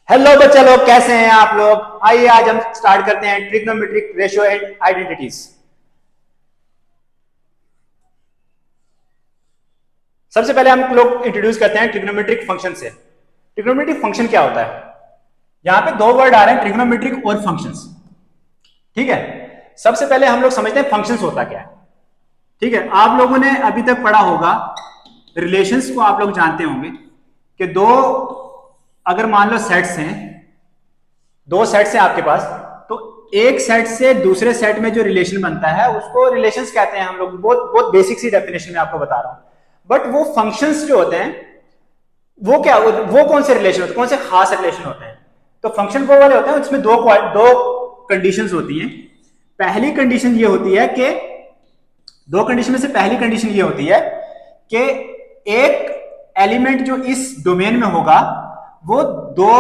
Hello बच्चा लोग, कैसे हैं आप लोग। आइए आज हम स्टार्ट करते हैं ट्रिग्नोमेट्रिक रेशियो एंड आइडेंटिटीज। सबसे पहले हम लोग इंट्रोड्यूस करते हैं ट्रिग्नोमेट्रिक फंक्शन से। ट्रिग्नोमेट्रिक फंक्शन क्या होता है। यहां पे दो वर्ड आ रहे हैं, ट्रिग्नोमेट्रिक और फंक्शंस। ठीक है, सबसे पहले हम लोग समझते हैं फंक्शंस होता क्या है। ठीक है, आप लोगों ने अभी तक पढ़ा होगा रिलेशंस को, आप लोग जानते होंगे कि दो, अगर मान लो सेट्स हैं, दो सेट्स हैं आपके पास, तो एक सेट से दूसरे सेट में जो रिलेशन बनता है उसको रिलेशंस कहते हैं हम लोग। बहुत बहुत बेसिक सी डेफिनेशन में आपको बता रहा हूं। बट वो फंक्शंस जो होते हैं वो क्या, वो कौन से रिलेशन होते हैं, कौन से खास रिलेशन होते हैं। तो फंक्शन वो वाले होते हैं उसमें दो कंडीशंस होती हैं। पहली कंडीशन ये होती है कि, दो कंडीशन में से पहली कंडीशन ये होती है कि एक एलिमेंट जो इस डोमेन में होगा वो दो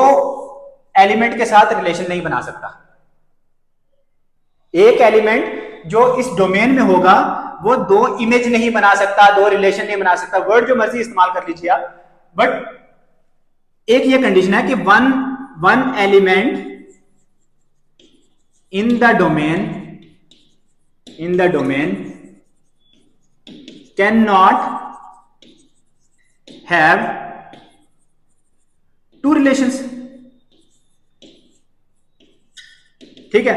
एलिमेंट के साथ रिलेशन नहीं बना सकता। एक एलिमेंट जो इस डोमेन में होगा वो दो इमेज नहीं बना सकता, दो रिलेशन नहीं बना सकता। वर्ड जो मर्जी इस्तेमाल कर लीजिए आप, बट एक ये कंडीशन है कि one element in the domain cannot have two relations. ठीक है,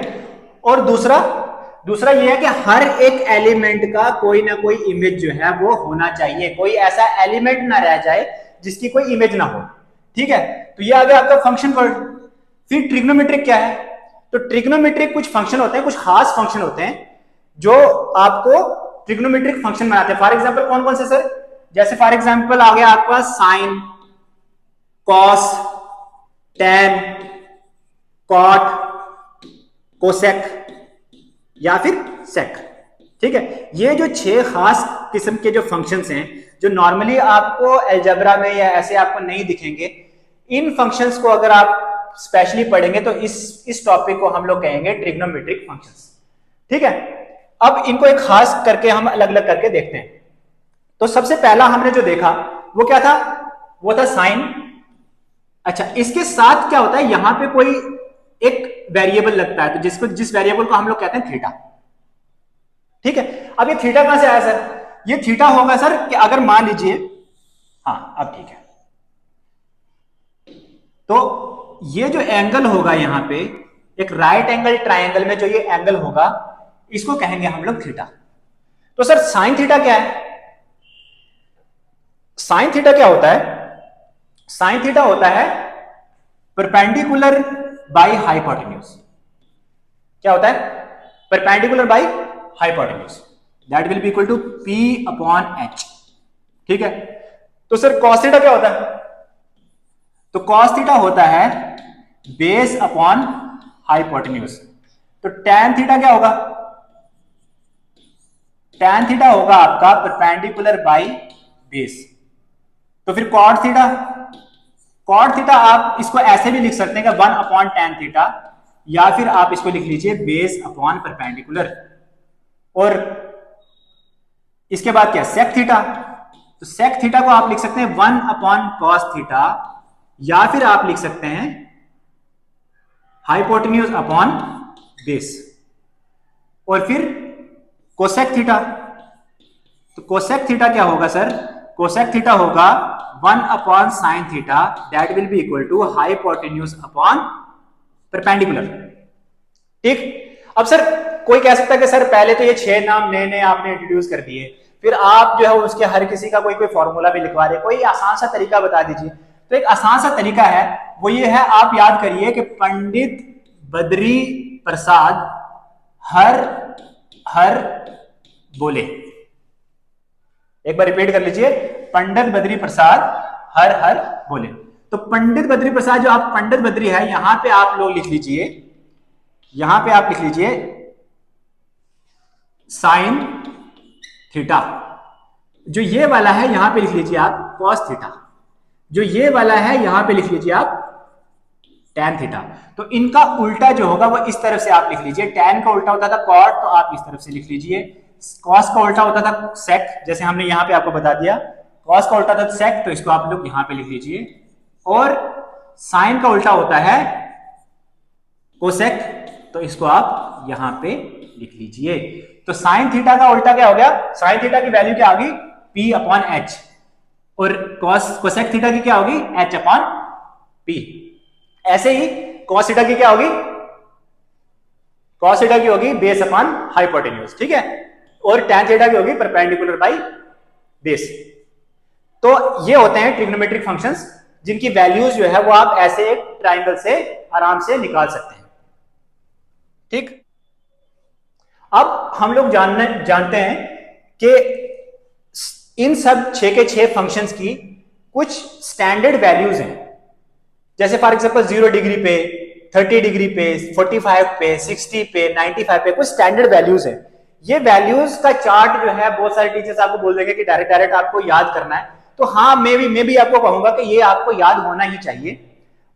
और दूसरा ये है कि हर एक एलिमेंट का कोई ना कोई इमेज जो है वो होना चाहिए। कोई ऐसा एलिमेंट ना रह जाए जिसकी कोई इमेज ना हो। ठीक है, तो ये आ गया आपका फंक्शन वर्ड। फिर ट्रिग्नोमेट्रिक क्या है। तो ट्रिग्नोमेट्रिक कुछ फंक्शन होते हैं, कुछ खास फंक्शन होते हैं जो आपको ट्रिग्नोमेट्रिक फंक्शन बनाते हैं। फॉर एग्जाम्पल कौन कौन से सर, जैसे फॉर एग्जाम्पल आ गया आपका sine, cos, tan, cot, cosec या फिर सेक। ठीक है, ये जो छह खास किस्म के जो फंक्शंस हैं जो नॉर्मली आपको अलजेब्रा में या ऐसे आपको नहीं दिखेंगे, इन फंक्शंस को अगर आप स्पेशली पढ़ेंगे तो इस टॉपिक को हम लोग कहेंगे ट्रिग्नोमेट्रिक फंक्शंस। ठीक है, अब इनको एक खास करके हम अलग अलग करके देखते हैं। तो सबसे पहला हमने जो देखा वो क्या था, वो था साइन। अच्छा, इसके साथ क्या होता है, यहां पे कोई एक वेरिएबल लगता है, तो जिस वेरिएबल को हम लोग कहते हैं थीटा। ठीक है, अब ये थीटा कहां से आया सर, ये थीटा होगा सर कि अगर मान लीजिए, हाँ अब ठीक है, तो ये जो एंगल होगा यहां पे, एक राइट एंगल ट्राइंगल में जो ये एंगल होगा इसको कहेंगे हम लोग थीटा। तो सर साइन थीटा क्या है। साइन थीटा क्या होता है, साइन थीटा होता है परपेंडिकुलर बाई हाइपोटेन्यूज। क्या होता है, perpendicular by hypotenuse, that will be equal to P upon H. ठीक है, तो सर कॉस थीटा क्या होता है, तो कॉस थीटा होता है बेस अपॉन हाइपोटेन्यूज। तो टैन थीटा क्या होगा, टैन थीटा होगा आपका परपेंडिकुलर बाई बेस। तो फिर कॉट थीटा, कॉट थीटा आप इसको ऐसे भी लिख सकते हैं कि 1 अपॉन टैन थीटा, या फिर आप इसको लिख लीजिए बेस अपॉन परपेंडिकुलर। और इसके बाद क्या, सेक थीटा। तो सेक थीटा को आप लिख सकते हैं 1 अपॉन कॉस थीटा, या फिर आप लिख सकते हैं हाइपोटेन्यूज अपॉन बेस। और फिर कोसेक थीटा, तो कोसेक थीटा क्या होगा सर, कोसेक थीटा होगा 1 upon sine theta, that will be equal to hypotenuse upon perpendicular. ठीक, अब सर कोई कह सकता है कि सर पहले तो ये 6 नाम नए नए आपने इंट्रोड्यूस कर दिए, फिर आप जो है उसके हर किसी का कोई कोई फॉर्मूला भी लिखवा रहे, कोई आसान सा तरीका बता दीजिए। तो एक आसान सा तरीका है, वो ये है, आप याद करिए कि पंडित बद्री प्रसाद हर हर बोले। एक बार रिपीट कर लीजिए, पंडित बद्री प्रसाद हर हर बोले। तो पंडित बद्री प्रसाद, जो आप पंडित बद्री है, यहां पे आप लोग लिख लीजिए, यहां पे आप लिख लीजिए साइन थीटा। जो ये वाला है यहां पे लिख लीजिए आप कॉस थीटा। जो ये वाला है यहां पे लिख लीजिए आप टैन थीटा। तो इनका उल्टा जो होगा वो इस तरफ से आप लिख लीजिए। टैन का उल्टा होता था कॉट, तो आप इस तरफ से लिख लीजिए। कॉस का उल्टा होता था सेक, जैसे हमने यहां पे आपको बता दिया। कॉस का उल्टा था सेक, तो इसको आप लोग यहां पे लिख लीजिए। और साइन का उल्टा होता है कोसेक, तो इसको आप यहां पे लिख लीजिए। तो साइन थीटा का उल्टा क्या हो गया, साइन थीटा की वैल्यू क्या होगी P अपॉन एच, और कोसेक थीटा की क्या होगी H अपॉन P। ऐसे ही कॉस थीटा की क्या होगी, कॉस थीटा की होगी बेस अपॉन हाइपोटेन्यूज, ठीक है, और टैन थीटा की होगी परपेंडिकुलर बाई बेस। तो ये होते हैं ट्रिग्नोमेट्रिक फंक्शंस जिनकी वैल्यूज जो है वो आप ऐसे एक ट्राइंगल से आराम से निकाल सकते हैं, ठीक। अब हम लोग जानते हैं कि इन सब 6 के 6 फंक्शंस की कुछ स्टैंडर्ड वैल्यूज हैं। जैसे फॉर एग्जांपल 0 डिग्री पे, 30 डिग्री पे, 45 पे, 60 पे, 95 पे कुछ स्टैंडर्ड वैल्यूज है। ये वैल्यूज का चार्ट जो है बहुत सारे टीचर्स आपको बोल देंगे कि डायरेक्ट आपको याद करना है, तो हाँ मैं भी आपको कहूंगा कि ये आपको याद होना ही चाहिए।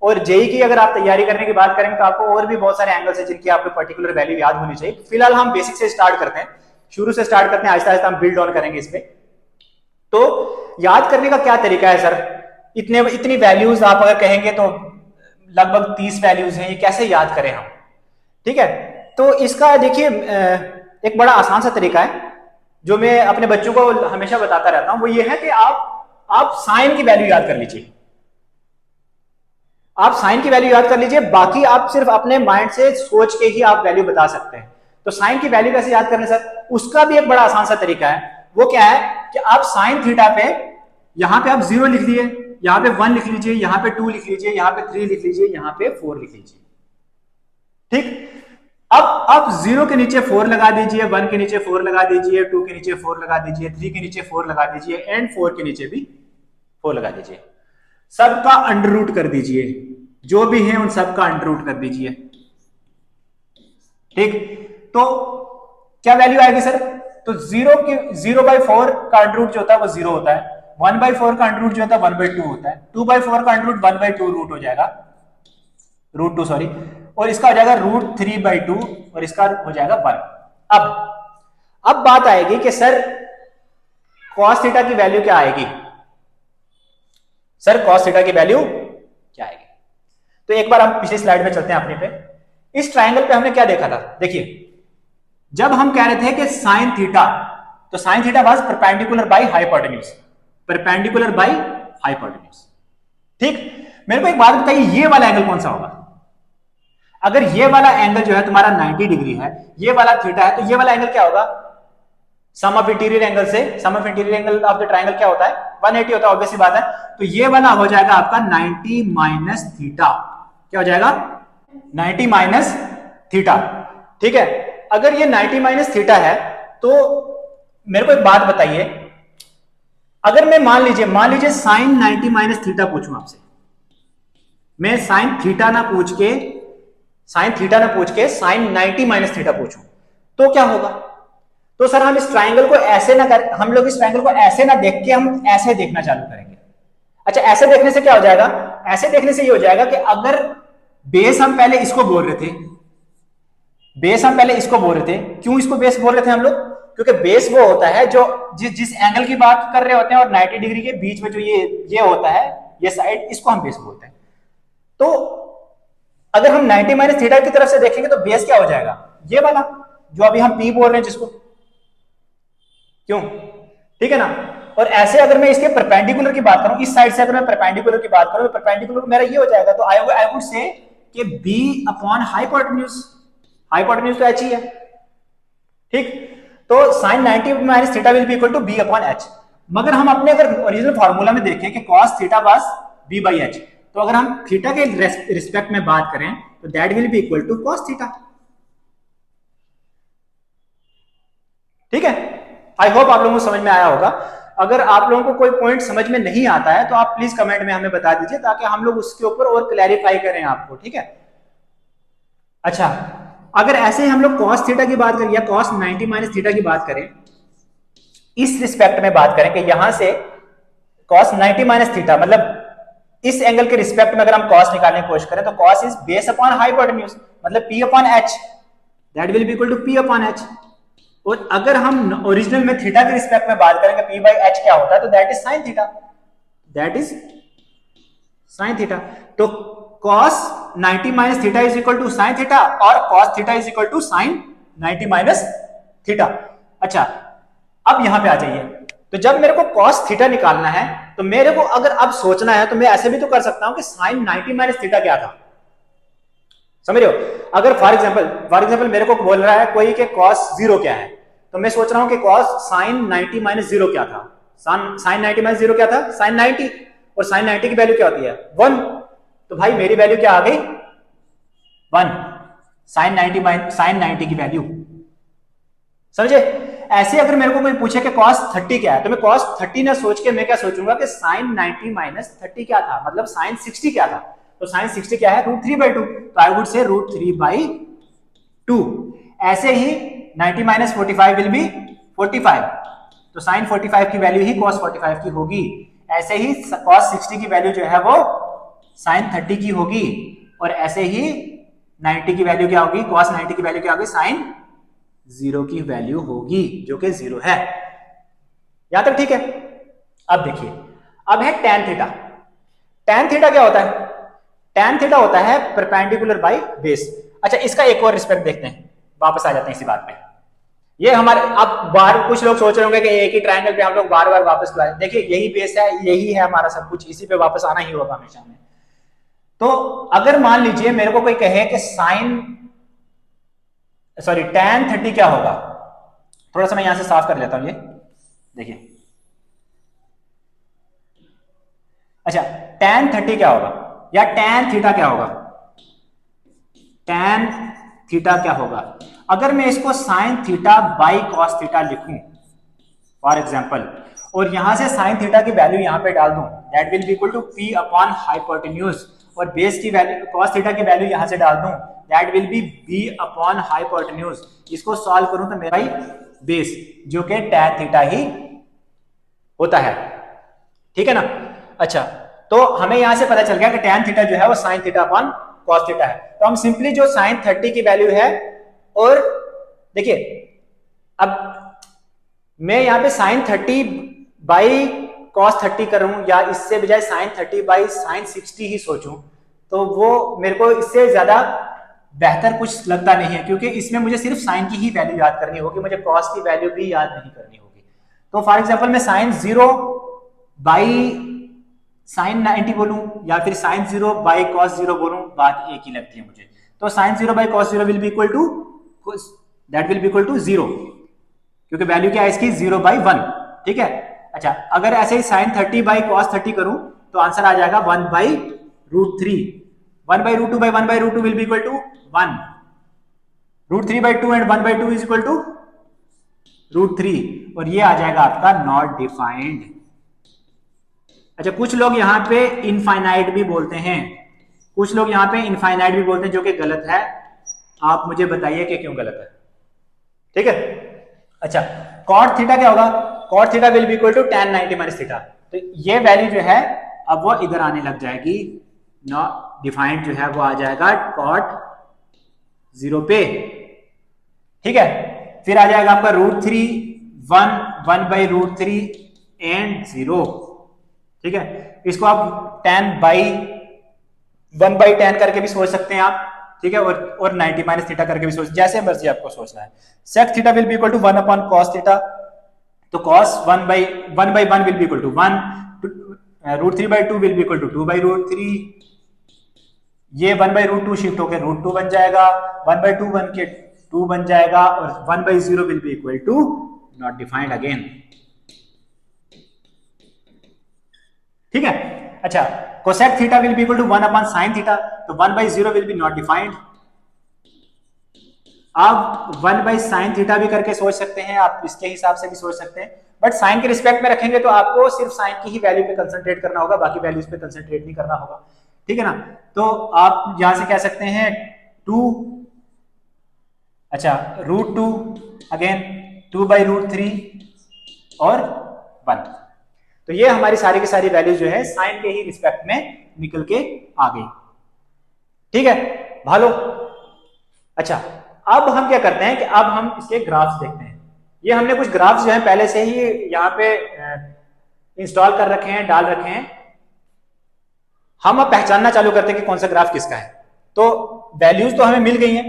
और जेई की अगर आप तैयारी करने की बात करेंगे तो आपको और भी बहुत सारे एंगल्स हैं जिनकी आपको पर्टिकुलर वैल्यू याद होनी चाहिए। फिलहाल हम बेसिक से स्टार्ट करते हैं, शुरू से स्टार्ट करते हैं, आहिस्ता आहिस्ता हम बिल्ड ऑन करेंगे इस पे। तो याद करने का क्या तरीका है सर, इतनी वैल्यूज आप अगर कहेंगे तो लगभग 30 वैल्यूज हैं, ये कैसे याद करें हम, ठीक है। तो इसका देखिए एक बड़ा आसान सा तरीका है जो मैं अपने बच्चों को हमेशा बताता रहता हूं, वो ये है कि आप साइन की वैल्यू याद कर लीजिए, आप साइन की वैल्यू याद कर लीजिए, बाकी आप सिर्फ अपने माइंड से सोच के ही आप वैल्यू बता सकते हैं। तो साइन की वैल्यू कैसे याद करने सर, उसका भी एक बड़ा आसान सा तरीका है। वो क्या है कि आप साइन थीटा पे यहां पे आप 0 लिख दिए, यहां पे 1 लिख लीजिए, यहां पे 2 लिख लीजिए, यहां पे 3 लिख लीजिए, यहां पे 4 लिख लीजिए, ठीक। अब आप 0 के नीचे 4 लगा दीजिए, 1 के नीचे 4 लगा दीजिए, 2 के नीचे 4 लगा दीजिए, 3 के नीचे 4 लगा दीजिए, एंड 4 के नीचे भी 4 लगा दीजिए। सबका अंडर रूट कर दीजिए, जो भी है उन सबका अंडर रूट कर दीजिए, ठीक। तो क्या वैल्यू आएगी सर, तो 0/4 का अंडर रूट जो होता है वो 0 होता है, 1/4 का अंडर रूट जो होता है 1/2 होता है, 2/4 का अंडर रूट 1/2 रूट हो जाएगा, √2 सॉरी, और इसका हो जाएगा √3/2 और इसका हो जाएगा 1। अब बात आएगी कि सर cos थीटा की वैल्यू क्या आएगी, सर cos थीटा की वैल्यू क्या आएगी। तो एक बार हम पिछली स्लाइड में चलते हैं अपने पे। इस ट्रायंगल पे हमने क्या देखा था, देखिए जब हम कह रहे थे कि साइन थीटा, तो sine theta was perpendicular by hypotenuse, perpendicular by hypotenuse, ठीक। मेरे को एक बात बताइए, ये वाला एंगल कौन सा होगा, अगर ये वाला एंगल जो है तुम्हारा 90 डिग्री है, ये वाला थीटा है, तो ये वाला एंगल क्या होगा, सम ऑफ इंटीरियर एंगल से, sum of interior angle of the triangle क्या होता है 180 होता है, ऑब्वियस सी बात है। तो ये वाला हो जाएगा आपका 90 माइनस थीटा, क्या हो जाएगा 90 माइनस थीटा, ठीक है। अगर ये 90 माइनस थीटा है तो मेरे को एक बात बताइए, अगर मैं मान लीजिए साइन 90 माइनस थीटा पूछूं आपसे, मैं साइन थीटा ना पूछ के साइन 90 माइनस थीटा पूछूं तो क्या होगा। तो सर हम इस ट्रायंगल को ऐसे ना कर, हम लोग इस ट्रायंगल को ऐसे ना देख के हम ऐसे देखना चालू करेंगे। अच्छा, ऐसे देखने से क्या हो जाएगा, ऐसे देखने से ये हो जाएगा कि अगर बेस हम पहले इसको बोल रहे थे, क्यों इसको बेस बोल रहे थे हम लोग, क्योंकि बेस वो होता है जो जिस एंगल की बात कर रहे होते हैं और 90 डिग्री के बीच में जो ये होता है, ये साइड, इसको हम बेस बोलते हैं। तो अगर हम 90 माइनस थीटा की तरफ से देखेंगे तो बेस क्या हो जाएगा, ये वाला जो अभी हम P बोल रहे हैं जिसको, क्यों, ठीक है ना। और ऐसे अगर मैं इसके परपेंडिकुलर की बात करूं, इस साइड से अगर मैं परपेंडिकुलर की बात करूं, तो परपेंडिकुलर मेरा ये हो जाएगा, तो आई वुड से कि B अपॉन हाइपोटेन्यूज, हाइपोटेन्यूज तो h ही है, ठीक। तो sin 90 minus theta will be equal to B upon h। मगर हम अपने अगर ओरिजिनल फार्मूला में देखें कि cos theta was B by h, तो अगर हम थीटा के रिस्पेक्ट में बात करें तो that will be equal to cos theta, ठीक है। आई होप आप लोगों को समझ में आया होगा। अगर आप लोगों को कोई पॉइंट समझ में नहीं आता है तो आप प्लीज कमेंट में हमें बता दीजिए ताकि हम लोग उसके ऊपर और क्लैरिफाई करें आपको, ठीक है। अच्छा, अगर ऐसे हम लोग cos थीटा की बात करें या cos 90 माइनस थीटा की बात करें, इस रिस्पेक्ट में बात करें कि यहां से cos 90 माइनस थीटा, मतलब इस एंगल के रिस्पेक्ट में अगर हम cos निकालने की कोशिश करें तो cos is base upon hypotenuse, मतलब P upon h, that will be equal to P upon h। और अगर हम ओरिजिनल में थीटा के रिस्पेक्ट में बात करेंगे P बाई h क्या होता है, तो that is sine theta, that is sine theta. तो cos 90 minus theta is equal to sine theta और cos theta is equal to sine 90 minus theta. अच्छा, अब यहां पे आ जाइए। तो जब मेरे को cos थीटा निकालना है तो मेरे को अगर अब सोचना है तो मैं ऐसे भी तो कर सकता हूं कि साइन 90 माइनस थीटा क्या था, समझ रहे हो। अगर फॉर एग्जांपल मेरे को बोल रहा है कोई कि cos 0 क्या है, तो मैं सोच रहा हूं कि cos साइन 90 माइनस 0 क्या था, साइन 90 माइनस 0 क्या था, साइन 90, और साइन 90 की वैल्यू क्या होती है 1, तो भाई मेरी वैल्यू क्या आ गई 1, साइन 90 की वैल्यू, समझे। ऐसे अगर मेरे को कोई पूछे कि cos 30 क्या है, तो मैं cos 30 ना सोच के मैं क्या सोचूंगा कि साइन 90 माइनस 30 क्या था, मतलब साइन 60 क्या था। तो साइन 60 क्या है, √3/2, तो आई वुड से √3/2। ऐसे ही 90 माइनस 45 विल बी 45, तो साइन 45 की वैल्यू ही cos 45 की होगी। ऐसे ही cos 60 की वैल्यू जो है वो साइन 30 की होगी, और ऐसे ही 90 की वैल्यू क्या होगी, cos 90 की वैल्यू क्या होगी, साइन 0 की वैल्यू होगी, जो कि 0 है। यहां तक ठीक है। अब देखिए, अब है tan थीटा। tan थीटा क्या होता है, tan थीटा होता है परपेंडिकुलर बाय बेस। अच्छा, इसका एक और रिस्पेक्ट देखते हैं, वापस आ जाते हैं इसी बात पे। ये हमारे, अब बार कुछ लोग सोच रहे होंगे कि एक ही ट्रायंगल पे हम लोग बार बार वापस क्यों आए। देखिए यही बेस है, यही है हमारा सब कुछ, इसी पे वापस आना ही होगा हमेशा में। तो अगर मान लीजिए मेरे को कोई कहे कि tan 30 क्या होगा, थोड़ा सा मैं यहां से साफ कर लेता हूं ये, देखिए। अच्छा, tan 30 क्या होगा, या tan थीटा क्या होगा, tan थीटा क्या होगा। अगर मैं इसको sine theta by cos theta लिखूं फॉर एग्जांपल, और यहां से साइन थीटा की वैल्यू यहां पे डाल दूं, that will be equal to p upon hypotenuse, और बेस की वैल्यू कॉस थीटा की वैल्यू यहां से डाल दूं, that will be b upon hypotenuse. इसको सॉल्व करूं तो मेरा बेस जो कि tan थीटा ही होता है, ठीक है ना। अच्छा, तो हमें यहां से पता चल गया कि tan थीटा जो है वो sine theta upon cos theta है। तो हम सिंपली जो साइन 30 की वैल्यू है, और देखिए अब मैं यहां पे साइन 30 बाई कॉस 30 करूं, या इससे बजाय साइन 30 बाई साइन 60 ही सोचूं, तो वो मेरे को इससे ज्यादा बेहतर कुछ लगता नहीं है, क्योंकि इसमें मुझे सिर्फ साइन की ही वैल्यू याद करनी होगी, मुझे कॉस की वैल्यू भी याद नहीं करनी होगी। तो फॉर एग्जांपल मैं साइन 0 बाई साइन 90 बोलूं, या फिर साइन 0 बाई कॉस 0 बोलूं, बात एक ही लगती है मुझे। तो sine 0 by cos 0 will be equal to, that will be equal to 0, क्योंकि वैल्यू क्या है इसकी 0/1, ठीक है। अच्छा, अगर ऐसे ही साइन 30 बाई कॉस 30 करूं तो आंसर आ जाएगा 1/√3, 1/√2 by 1/√2 will be equal to 1, √3/2 and 1/2 is equal to √3, और ये आ जाएगा आपका नॉट डिफाइंड। अच्छा, कुछ लोग यहाँ पे इनफाइनाइट भी बोलते हैं, कुछ लोग यहाँ पे इनफाइनाइट भी बोलते हैं, जो कि गलत है। आप मुझे बताइए कि क्यों गलत है, ठीक है। अच्छा, cot थीटा क्या होगा, cot theta will be equal to tan 90 minus theta. तो ये वैल्यू जो है अब वो इधर आने लग जाएगी, नॉट डिफाइंड जो है वो आ जाएगा cot 0 पे, ठीक है। फिर आ जाएगा आपका √3, 1/√3 एंड 0, ठीक है। इसको आप tan बाई 1/tan करके भी सोच सकते हैं आप, ठीक है, और 90 माइनस थीटा करके भी सोच, जैसे मर्जी आपको सोचना है। sec theta will be equal to 1 upon cos theta, तो cos 1/1 will be equal to 1, √3/2 will be equal to 2/√3, ये 1/√2 शिफ्ट होकर √2 बन जाएगा, 1/2 बन के 2 बन जाएगा, और 1/0 will be equal to not defined again, ठीक है। अच्छा, cosec theta will be equal to 1 upon sin theta, तो 1/0 विल बी नॉट डिफाइंड। आप 1/sin थीटा भी करके सोच सकते हैं, आप इसके हिसाब से भी सोच सकते हैं, बट साइन के रिस्पेक्ट में रखेंगे तो आपको सिर्फ साइन की ही वैल्यू पे कंसंट्रेट करना होगा, बाकी वैल्यूज पे कंसंट्रेट नहीं करना होगा, ठीक है ना। तो आप यहां से कह सकते हैं 2, अच्छा √2 अगेन 2/√3 और 1। तो ये हमारी सारी की सारी वैल्यू जो है साइन के ही रिस्पेक्ट में निकल के आ गई, ठीक है भालो। अच्छा, अब हम क्या करते हैं कि अब हम इसके ग्राफ्स देखते हैं। ये हमने कुछ ग्राफ्स जो है पहले से ही यहाँ पे इंस्टॉल कर रखे हैं, डाल रखे हैं। हम अब पहचानना चालू करते हैं कि कौन सा ग्राफ किसका है। तो वैल्यूज तो हमें मिल गई हैं,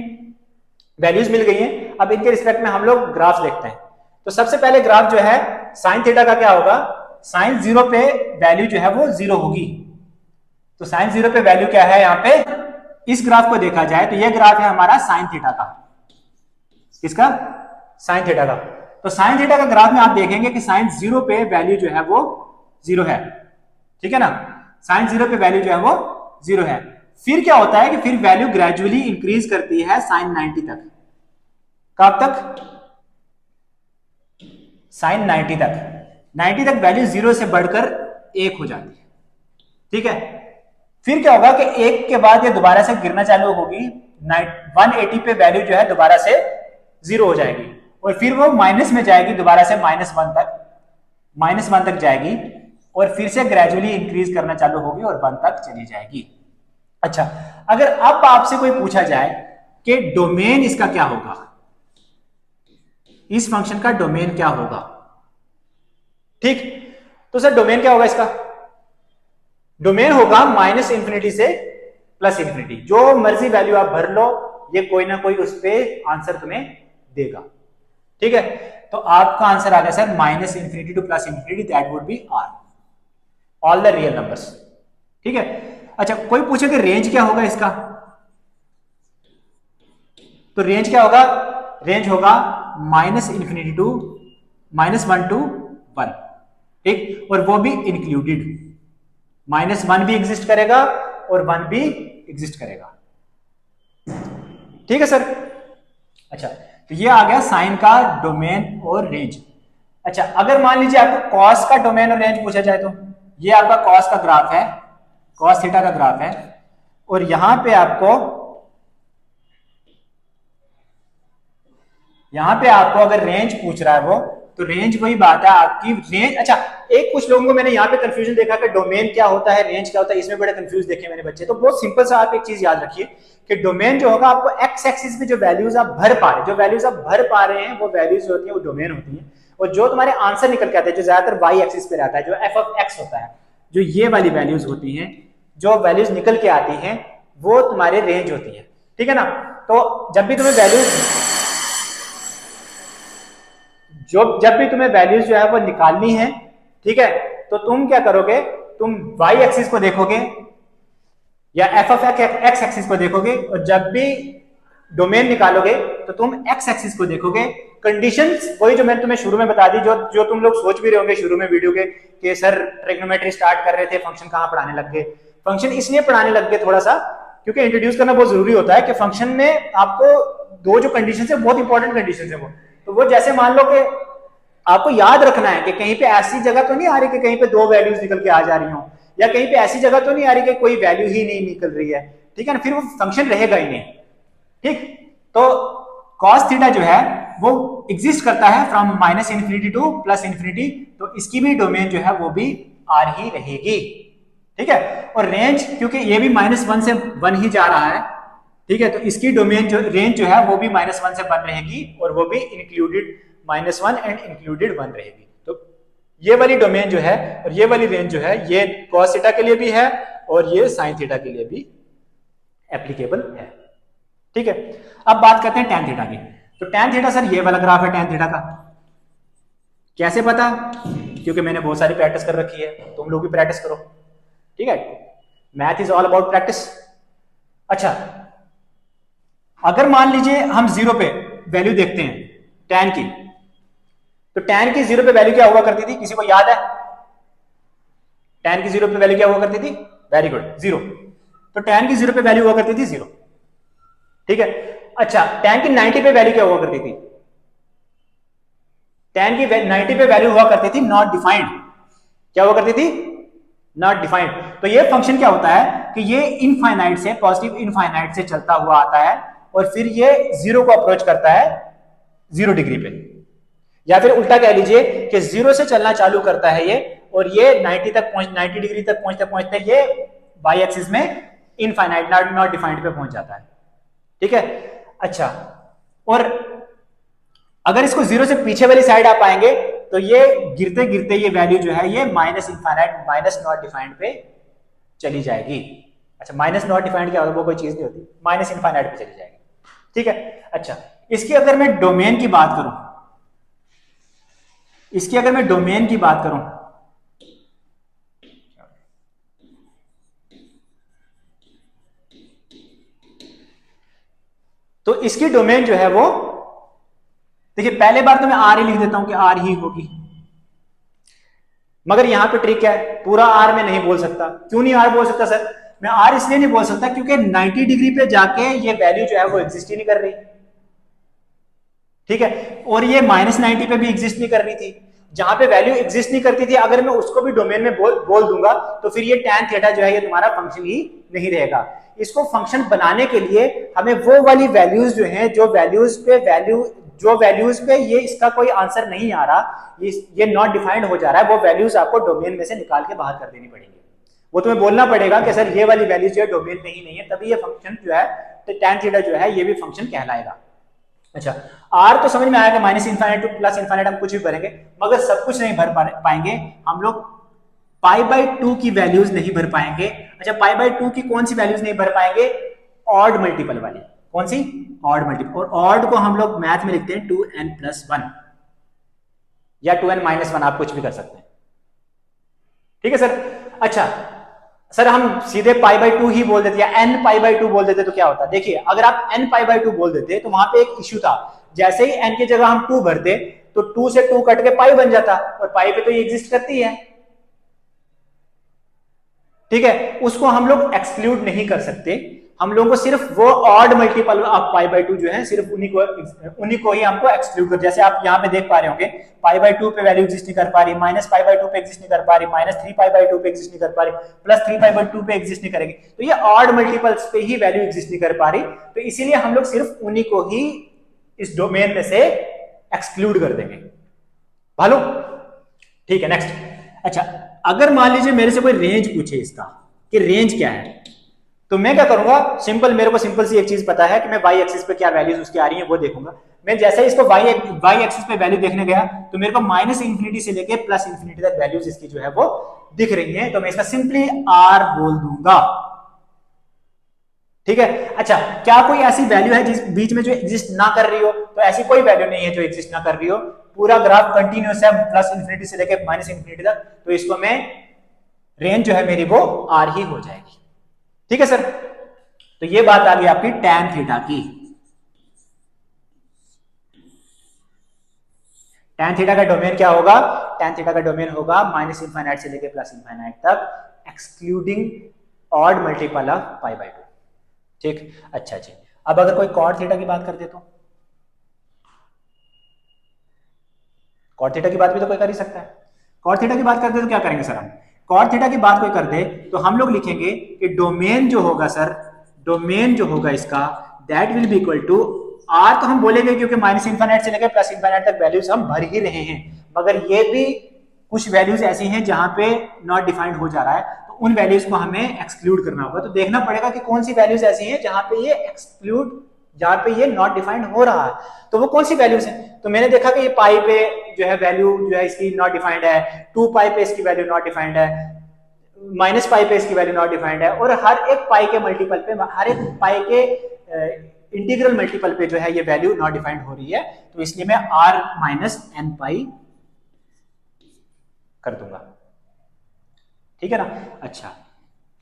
वैल्यूज मिल गई हैं। अब इनके रिस्पेक्ट में हम लोग ग्राफ देखते हैं। तो सबसे पहले ग्राफ जो है साइन थीटा का क्या होगा, साइन 0 पे वैल्यू जो है वो 0 होगी। तो साइन 0 पे वैल्यू क्या है यहाँ पे, इस ग्राफ को देखा जाए तो ये ग्राफ है हमारा साइन थीटा का, किसका, साइन थीटा का। तो साइन थीटा का ग्राफ में आप देखेंगे कि साइन 0 पे वैल्यू जो है वो 0 है, ठीक है ना, साइन 0 पे वैल्यू जो है वो 0 है। फिर क्या होता है कि फिर वैल्यू ग्रेजुअली इंक्रीज करती है साइन 90 तक। कब तक, साइन 90 तक, 90 तक वैल्यू 0 से बढ़कर 1 हो जाती है, ठीक है। फिर क्या होगा कि 1 के बाद ये दोबारा से गिरना चालू होगी, 180 पे वैल्यू जो है दोबारा से 0 हो जाएगी और फिर वो माइनस में जाएगी दोबारा से -1 तक, -1 तक जाएगी और फिर से ग्रेजुअली इंक्रीज करना चालू होगी और 1 तक चली जाएगी। अच्छा, अगर अब आपसे कोई पूछा जाए कि डोमेन इसका क्या होगा, इस फंक्शन का डोमेन क्या होगा, ठीक, तो सर डोमेन क्या होगा इसका, डोमेन होगा -∞ से +∞, जो मर्जी वैल्यू आप भर लो ये कोई ना कोई उस पर आंसर तुम्हें देगा, ठीक है। तो आपका आंसर आ गया sir -∞ to +∞, that would be R, all the real numbers, ठीक है। अच्छा, कोई पूछे कि रेंज क्या होगा इसका, तो रेंज क्या होगा, रेंज होगा -∞ to -1 to 1, ठीक, और वो भी इंक्लूडेड, -1 भी एग्जिस्ट करेगा और 1 भी एग्जिस्ट करेगा, ठीक है सर। अच्छा, तो ये आ गया साइन का डोमेन और रेंज। अच्छा, अगर मान लीजिए आपको कॉस का डोमेन और रेंज पूछा जाए, तो ये आपका कॉस का ग्राफ है, कॉस थीटा का ग्राफ है, और यहां पे आपको अगर रेंज पूछ रहा है वो, तो रेंज वही बात है आपकी रेंज। अच्छा, एक कुछ लोगों को मैंने यहाँ पे कंफ्यूजन देखा कि डोमेन क्या होता है, रेंज क्या होता है, इसमें बड़े कंफ्यूज देखे मैंने बच्चे। तो बहुत सिंपल सा आप एक चीज याद रखिए कि डोमेन जो होगा, आपको एक्स एक्सिस पे जो वैल्यूज आप भर पा रहे हैं वो वैल्यूज होती है, वो डोमेन होती है। और जो तुम्हारे आंसर निकल के आते हैं, जो ज्यादातर वाई एक्सिस पे रहता है, जो एफ ऑफ एक्स होता है, जो ये वाली वैल्यूज होती हैं, जो वैल्यूज निकल के आती हैं, वो तुम्हारे रेंज होती है, ठीक है ना। तो जब भी तुम्हें वैल्यूज जो है वो निकालनी है, ठीक है, तो तुम क्या करोगे, तुम वाई एक्सिस को देखोगे या एफ ऑफ एक्स एक्सिस को देखोगे, और जब भी डोमेन निकालोगे तो तुम एक्स एक्सिस को देखोगे। कंडीशंस वही जो मैंने तुम्हें शुरू में बता दी, जो तुम लोग सोच भी रहे होंगे शुरू में वीडियो के कि सर ट्रिग्नोमेट्री स्टार्ट कर रहे थे, फंक्शन कहाँ पढ़ाने लग गए। फंक्शन इसलिए पढ़ाने लग गए थोड़ा सा, क्योंकि इंट्रोड्यूस करना बहुत जरूरी होता है कि फंक्शन में आपको दो जो कंडीशन है, बहुत इंपॉर्टेंट कंडीशन है वो। तो वो जैसे मान लो कि आपको याद रखना है कि कहीं पे ऐसी जगह तो नहीं आ रही कि कहीं पे दो वैल्यूज निकल के आ जा रही हो, या कहीं पे ऐसी जगह तो नहीं आ रही कि कोई वैल्यू ही नहीं निकल रही है, ठीक है ना, फिर वो फंक्शन रहेगा ही नहीं, ठीक। तो cos थीटा जो है वो एग्जिस्ट करता है फ्रॉम -∞ टू +∞, तो इसकी भी डोमेन जो है वो भी R ही रहेगी, ठीक है। और रेंज, क्योंकि ये भी -1 से 1 ही जा रहा है, ठीक है, तो इसकी डोमेन जो रेंज जो है वो भी -1 से 1 रहेगी, और वो भी इंक्लूडेड -1 एंड इंक्लूडेड 1 रहेगी। तो ये वाली डोमेन जो है और ये वाली रेंज जो है, ये cos थीटा के लिए भी है और ये sin थीटा के लिए भी एप्लीकेबल है, ठीक है। अब बात करते हैं tan थीटा की। तो tan थीटा सर ये वाला ग्राफ है tan थीटा का। कैसे पता? क्योंकि मैंने बहुत सारी प्रैक्टिस कर रखी है, तुम लोग भी प्रैक्टिस करो, ठीक है। Math is all about practice. अच्छा, अगर मान लीजिए हम 0 पे वैल्यू देखते हैं tan की, तो tan की 0 पे वैल्यू क्या हुआ करती थी, किसी को याद है? tan की 0 पे वैल्यू क्या हुआ करती थी? Very good, 0। तो tan की 0 पे वैल्यू हुआ करती थी 0, ठीक है। अच्छा, tan की 90 पे वैल्यू क्या हुआ करती थी? tan की 90 पे वैल्यू हुआ करती थी नॉट डिफाइंड। क्या हुआ करती थी? Not defined. तो ये फंक्शन क्या होता है कि ये इनफाइनाइट से, पॉजिटिव इनफाइनाइट से चलता हुआ आता है और फिर ये 0 को अप्रोच करता है 0 डिग्री पे, या फिर उल्टा कह लीजिए कि 0 से चलना चालू करता है ये, और ये 90 डिग्री तक पहुंचते पहुंचते ये वाई एक्सिस में इनफाइनाइट नॉट डिफाइंड पे पहुंच जाता है, ठीक है। अच्छा, और अगर इसको 0 से पीछे वाली साइड आप आएंगे तो ये गिरते गिरते ये वैल्यू जो है ये -∞ माइनस नॉट डिफाइंड पे चली जाएगी। अच्छा, माइनस नॉट डिफाइंड क्या होता है, वो कोई चीज नहीं होती, माइनस इनफाइनाइट पे चली जाएगी। ठीक है। अच्छा, इसकी अगर मैं डोमेन की बात करूं, इसकी अगर मैं डोमेन की बात करूं, तो इसकी डोमेन जो है वो, देखिए पहले बार तो मैं आर ही लिख देता हूं कि आर ही होगी, मगर यहां पे ट्रिक है, पूरा आर में नहीं बोल सकता। क्यों नहीं आर बोल सकता सर? मैं आर इसलिए नहीं बोल सकता क्योंकि 90 डिग्री पे जाके ये वैल्यू जो है वो एग्जिस्ट ही नहीं कर रही। ठीक है, और ये -90 पे भी एग्जिस्ट नहीं कर रही थी। जहां पे वैल्यू एग्जिस्ट नहीं करती थी, अगर मैं उसको भी डोमेन में बोल दूंगा तो फिर ये tan थीटा जो है ये तुम्हारा फंक्शन ही नहीं रहेगा। इसको फंक्शन बनाने के लिए हमें वो वाली वैल्यूज जो हैं, जो वैल्यूज पे ये इसका कोई आंसर नहीं आ रहा, ये नॉट डिफाइंड हो जा रहा है, वो वैल्यूज आपको डोमेन में से निकाल के बाहर कर देनी पड़ेगी। वो तुम्हें बोलना पड़ेगा कि सर ये वाली वैल्यूज जो है डोमेन में ही नहीं है, तभी ये फंक्शन जो है tan थीटा जो है ये भी फंक्शन कहलाएगा। अच्छा, आर तो समझ में आया कि minus infinite two plus infinite हम कुछ भी भरेंगे, मगर सब कुछ नहीं भर पाएंगे हम लोग। पाई बाई 2 की वैल्यूज नहीं भर पाएंगे। अच्छा, पाई बाई 2 की कौन सी वैल्यूज नहीं भर पाएंगे? ऑड मल्टीपल वाली। कौन सी? Odd multiple. और ऑड को हम लोग मैथ में लिखते हैं 2n+1 या 2n-1, आप कुछ भी कर सकते हैं। ठीक है सर। अच्छा सर, हम सीधे पाई बाई 2 ही बोल देते या n पाई बाई 2 बोल देते तो क्या होता? देखिए, अगर आप n पाई बाई 2 बोल देते तो वहां पे एक इश्यू था, जैसे ही n की जगह हम 2 भरते तो 2 से 2 कट के पाई बन जाता, और पाई पे तो ये एग्जिस्ट करती है। ठीक है, उसको हम लोग एक्सक्लूड नहीं कर सकते। हम लोगों को सिर्फ वो odd multiple of pi by 2 जो है, सिर्फ उन्हीं को ही हमको एक्सक्लूड कर। जैसे आप यहाँ पे देख पा रहे होंगे, पाई बाई 2 पे वैल्यू एग्जिस्ट नहीं कर पा रही, माइनस पाई बाई 2 पे एग्जिस्ट नहीं कर पा रही, -3 पाई बाई 2 पे एग्जिस्ट नहीं कर पा रही, +3 पाई बाई 2 पे एग्जिस्ट नहीं करेगी। तो ये ऑड मल्टीपल्स पे ही वैल्यू एग्जिस्ट नहीं कर पा रही, तो इसीलिए हम लोग सिर्फ उन्हीं को ही इस डोमेन में से एक्सक्लूड कर देंगे। भालो, ठीक है। नेक्स्ट। अच्छा, अगर मान लीजिए मेरे से कोई रेंज पूछे इसका कि रेंज क्या है, तो मैं क्या करूंगा? सिंपल, मेरे को सिंपल सी एक चीज पता है कि मैं y एक्सिस पे क्या वैल्यूज उसकी आ रही है वो देखूंगा। मैं जैसे ही इसको y एक्सिस पे वैल्यू देखने गया तो मेरे को -∞ से लेके +∞ तक वैल्यूज इसकी जो है वो दिख रही है, तो मैं इसका सिंपली r बोल दूंगा। ठीक है। अच्छा, क्या कोई ऐसी वैल्यू है जिस बीच में जो एग्जिस्ट ना कर रही हो? तो ऐसी कोई वैल्यू नहीं है जो एग्जिस्ट ना कर रही हो। पूरा ग्राफ कंटिन्यूअस है +∞ से लेके -∞ तक, तो इसको मैं रेंज जो है मेरी वो r ही हो जाएगी। ठीक है सर। तो ये बात आ गई आपकी tan थीटा की। tan थीटा का डोमेन क्या होगा? tan थीटा का डोमेन होगा -∞ से लेके +∞ तक, excluding odd multiple of pi by 2। ठीक। अच्छा जी, अब अगर कोई cot थीटा की बात कर दे तो cot थीटा की बात भी तो कोई कर ही सकता है। cot थीटा की बात करते तो क्या करेंगे सर? हम cot थीटा की बात कोई कर दे तो हम लोग लिखेंगे कि डोमेन जो होगा सर, डोमेन जो होगा इसका, that will be equal to r, तो हम बोलेंगे क्योंकि -∞ से लेकर +∞ तक वैल्यूज हम भर ही रहे हैं, मगर ये भी कुछ वैल्यूज ऐसी हैं जहां पे नॉट डिफाइंड हो जा रहा है, तो उन वैल्यूज को हमें एक्सक्लूड करना होगा। तो देखना पड़ेगा कि कौन सी वैल्यूज ऐसी हैं जहां पे ये एक्सक्लूड, जहां पे ये नॉट डिफाइंड हो रहा है, तो वो कौन सी वैल्यूज हैं? तो मैंने देखा कि ये पाई पे जो है वैल्यू जो है इसकी नॉट डिफाइंड है, 2 पाई पे इसकी वैल्यू नॉट डिफाइंड है, -पाई पे इसकी वैल्यू नॉट डिफाइंड है, और हर एक पाई के मल्टीपल पे, हर एक पाई के इंटीग्रल मल्टीपल पे जो है ये वैल्यू नॉट डिफाइंड हो रही है, तो इसलिए मैं r - n पाई कर दूंगा। ठीक है ना? अच्छा,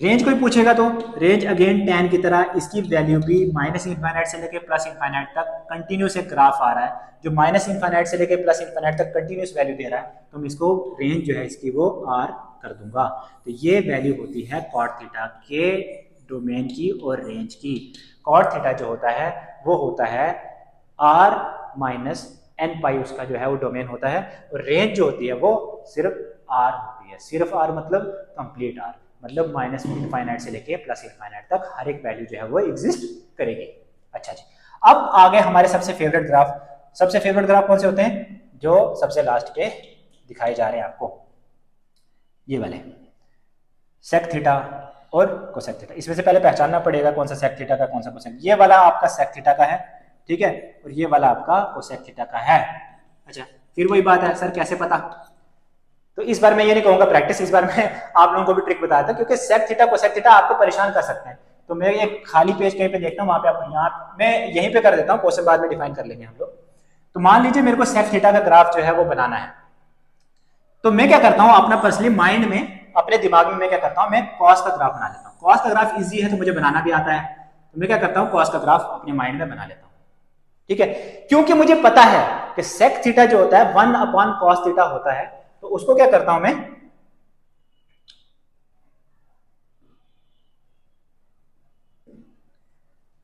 रेंज कोई पूछेगा तो रेंज अगेन tan की तरह इसकी वैल्यू भी -∞ से लेके +∞ तक कंटिन्यूस एक ग्राफ आ रहा है, जो -∞ से लेके +∞ तक कंटिन्यूस वैल्यू दे रहा है, तो मैं इसको रेंज जो है इसकी वो r कर दूंगा। तो ये वैल्यू होती है cot थीटा के डोमेन की और रेंज की। cot थीटा जो होता है वो होता है r - n पाई, उसका जो है वो डोमेन होता है, और रेंज जो होती है वो सिर्फ r होती है। सिर्फ r मतलब कंप्लीट r, मतलब -∞ से लेके +∞ तक हर एक वैल्यू जो है वो एग्जिस्ट करेगी। अच्छा जी, अब आगे हमारे सबसे फेवरेट ग्राफ। सबसे फेवरेट ग्राफ कौन से होते हैं? जो सबसे लास्ट पे दिखाए जा रहे हैं आपको, ये वाले सेक थीटा और कोसेक थीटा। इसमें से पहले पहचानना पड़ेगा कौन सा सेक थीटा का, कौन सा कोसेक। ये वाला आपका सेक थीटा का है, ठीक है, और ये वाला आपका कोसेक थीटा का है। अच्छा, फिर वही बात है सर, कैसे पता? तो तो इस बार मैं ये नहीं कहूंगा प्रैक्टिस, इस बार मैं आप लोगों को भी ट्रिक बताया था, क्योंकि सेक थीटा कोसेक थीटा आपको परेशान कर सकते हैं। तो मैं एक खाली पेज कहीं पे देखता हूँ, वहां पे आप यहाँ मैं यहीं पे कर देता हूँ, क्वेश्चन बाद में डिफाइन कर लेंगे हम लोग। तो मान लीजिए मेरे को सेक थीटा का ग्राफ जो है वो बनाना है, तो मैं क्या करता हूँ अपना पर्सनली माइंड में, अपने दिमाग में मैं क्या करता हूँ, मैं कॉस का ग्राफ बना लेता हूँ। कॉस का ग्राफ इजी है तो मुझे बनाना भी आता है, तो मैं क्या करता हूँ कॉस का ग्राफ अपने माइंड में बना लेता हूँ। ठीक है, क्योंकि मुझे पता है कि सेक थीटा जो होता है 1 अपॉन कॉस थीटा होता है, तो उसको क्या करता हूं मैं,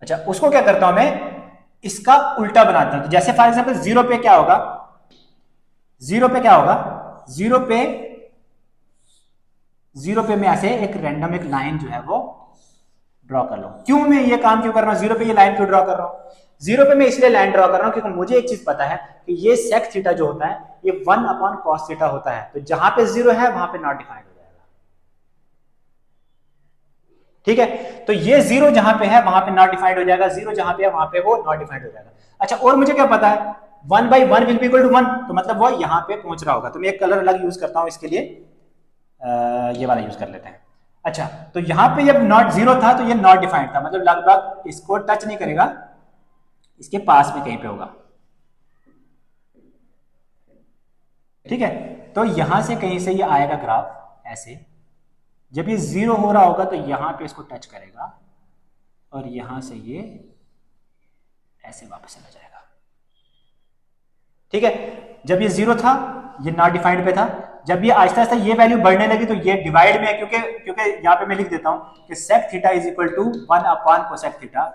अच्छा उसको क्या करता हूं मैं, इसका उल्टा बनाता हूं। तो जैसे फॉर एग्जांपल 0 पे क्या होगा, 0 पे क्या होगा, 0 पे 0 पे मैं ऐसे एक रैंडम एक लाइन जो है वो ड्रॉ कर लो। क्यों मैं ये काम क्यों कर रहा हूं, 0 पे ये लाइन क्यों ड्रॉ कर रहा हूं, 0 पे मैं इसलिए लाइन ड्रॉ कर रहा हूं क्योंकि मुझे एक चीज पता है कि ये सेक थीटा जो होता है ये 1 अपॉन कॉस थीटा होता है, तो जहां पे 0 है वहां पे नॉट डिफाइंड हो जाएगा। ठीक है, तो ये 0 जहां पे है वहां पे नॉट डिफाइंड हो जाएगा, 0 जहां पे है वहां पे वो नॉट डिफाइंड हो जाएगा। अच्छा, और मुझे क्या पता है 1/1 विल बी इक्वल टू 1, तो मतलब वो यहां पे पहुंच रहा होगा। तो मैं एक कलर अलग यूज करता हूं इसके लिए, ये वाला यूज कर लेते हैं। अच्छा, तो यहां पे जब नॉट 0 था तो ये नॉट डिफाइंड था, मतलब लगभग इसको टच नहीं करेगा, इसके पास में कहीं पे होगा। ठीक है, तो यहां से कहीं से ये आएगा ग्राफ ऐसे, जब ये 0 हो रहा होगा तो यहां पे इसको टच करेगा और यहां से ये ऐसे वापस चला जाएगा। ठीक है, जब ये 0 था ये नॉट डिफाइंड पे था, जब ये आहिस्ता आहिस्ता ये वैल्यू बढ़ने लगी तो ये डिवाइड में है, क्योंकि यहाँ पे मैं लिख देता हूँ कि sec theta is equal to 1 upon cosec theta.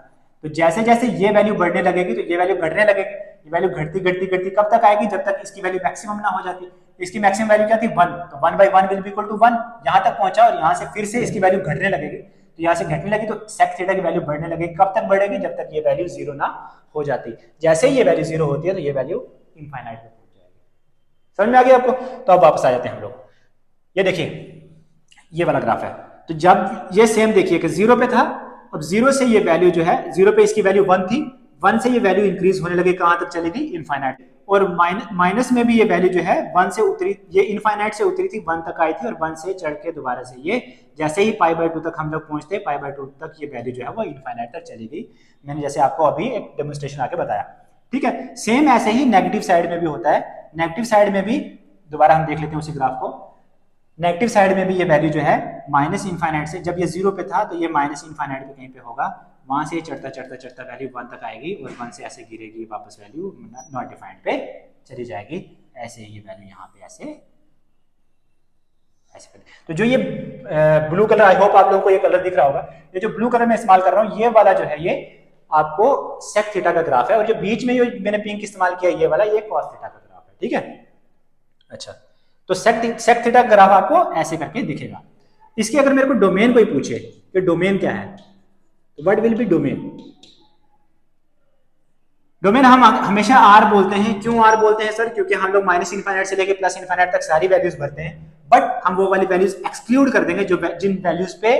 तो जैसे जैसे ये वैल्यू बढ़ने लगेगी तो ये वैल्यू घटने लगेगी, ये वैल्यू घटती घटती घटती कब तक आएगी, जब तक इसकी वैल्यू मैक्सिमम ना हो जाती। इसकी मैक्सिमम वैल्यू क्या थी 1, तो 1/1 विल बी इक्वल टू 1, यहाँ तक पहुंचा और यहाँ से फिर से इसकी वैल्यू घटने लगेगी। तो यहाँ से घटने लगी तो सेक थीटा की वैल्यू बढ़ने लगेगी, कब तक बढ़ेगी, जब तक ये वैल्यू 0 ना हो जाती। जैसे ही ये वैल्यू 0 होती है तो ये वैल्यू इनफाइनाइट में पहुंच जाएगी। समझ में आ गया आपको? तो अब वापस आ जाते हैं हम लोग, ये देखिए ये वाला ग्राफ है। तो जब ये सेम देखिए कि 0 पे था, अब 0 से ये वैल्यू जो है, 0 पे इसकी वैल्यू 1 थी, 1 से ये वैल्यू इंक्रीज होने लगी, कहां तक चली थी, इनफाइनाइट। और माइनस में भी ये वैल्यू जो है 1 से उतरी, ये इनफाइनाइट से उतरी थी 1 तक आई थी, और 1 से चढ़ के दोबारा से ये जैसे ही π/2 तक हम लोग पहुंचते, π/2 तक ये वैल्यू जो है वो इनफाइनाइट तक चली गई। मैंने जैसे आपको अभी एक डेमोन्स्ट्रेशन आके बताया। ठीक है, सेम ऐसे ही नेगेटिव साइड में भी होता है। नेगेटिव साइड में भी दोबारा हम देख लेते हैं उसी ग्राफ को। नेगेटिव साइड में भी ये वैल्यू जो है माइनस इनफाइनाइट से, जब ये 0 पे था तो ये माइनस इनफाइनाइट पे कहीं पे होगा, वहां से चढ़ता चढ़ता चढ़ता वैल्यू 1 तक आएगी और 1 से ऐसे गिरेगी, वापस वैल्यू नॉट डिफाइंड पे चली जाएगी। ऐसे ये वैल्यू यहाँ पे ऐसे ऐसे। तो जो ये ब्लू कलर, आई होप आप लोगों को ये कलर दिख रहा होगा, ये जो ब्लू कलर मैं इस्तेमाल कर रहा हूँ ये वाला जो है ये आपको सेक थीटा का ग्राफ है, और जो बीच में जो मैंने पिंक इस्तेमाल किया ये वाला, ये कॉस थीटा का ग्राफ है। ठीक है, अच्छा, तो सेक थीटा ग्राफ आपको ऐसे करके दिखेगा। इसके अगर मेरे को डोमेन कोई पूछे कि डोमेन क्या है, तो what will be domain. Domain हम हमेशा आर बोलते हैं। क्यों आर बोलते हैं सर, क्योंकि हम लोग माइनस इनफाइनाइट से लेके प्लस इनफाइनाइट तक सारी वैल्यूज भरते हैं, बट हम वो वाली वैल्यूज एक्सक्लूड कर देंगे जो जिन वैल्यूज पे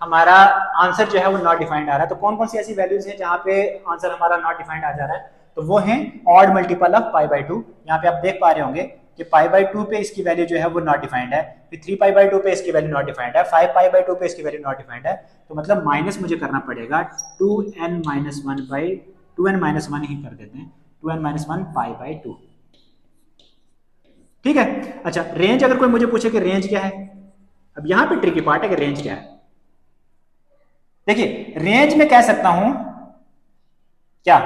हमारा आंसर जो है वो नॉट डिफाइंड आ रहा है। तो कौन कौन सी ऐसी वैल्यूज हैं जहां पे आंसर हमारा नॉट डिफाइंड आ जा रहा है, तो वो है ऑड मल्टीपल ऑफ π/2। यहाँ पे आप देख पा रहे होंगे कि π/2 पे इसकी वैल्यू जो है वो नॉट डिफाइंड है, फिर 3π/2 पे इसकी वैल्यू नॉट डिफाइंड है, 5π/2 पे इसकी वैल्यू नॉट डिफाइंड है। तो मतलब माइनस मुझे करना पड़ेगा 2n-1 ही कर देते हैं, 2n-1 π/2। ठीक है, अच्छा रेंज अगर कोई मुझे पूछे कि रेंज क्या है, अब यहां पे ट्रिकी पार्ट है कि रेंज क्या है। देखिए रेंज में कह सकता हूं क्या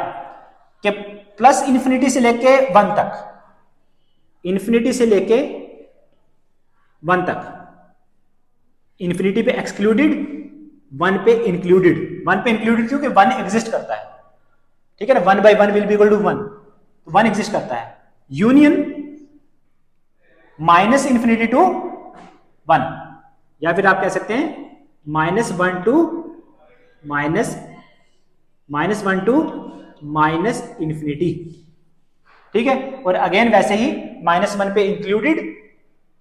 कि प्लस इन्फिनिटी से लेके 1 तक, इन्फिनिटी से लेके 1 तक, इन्फिनिटी पे एक्सक्लूडेड, 1 पे इंक्लूडेड। 1 पे इंक्लूडेड क्योंकि 1 एग्जिस्ट करता है। ठीक है ना, 1/1 विल बी इक्वल टू 1, तो 1 एग्जिस्ट करता है। यूनियन माइनस इन्फिनिटी टू 1, या फिर आप कह सकते हैं -1 टू माइनस इन्फिनिटी। ठीक है, और अगेन वैसे ही -1 पे इंक्लूडेड,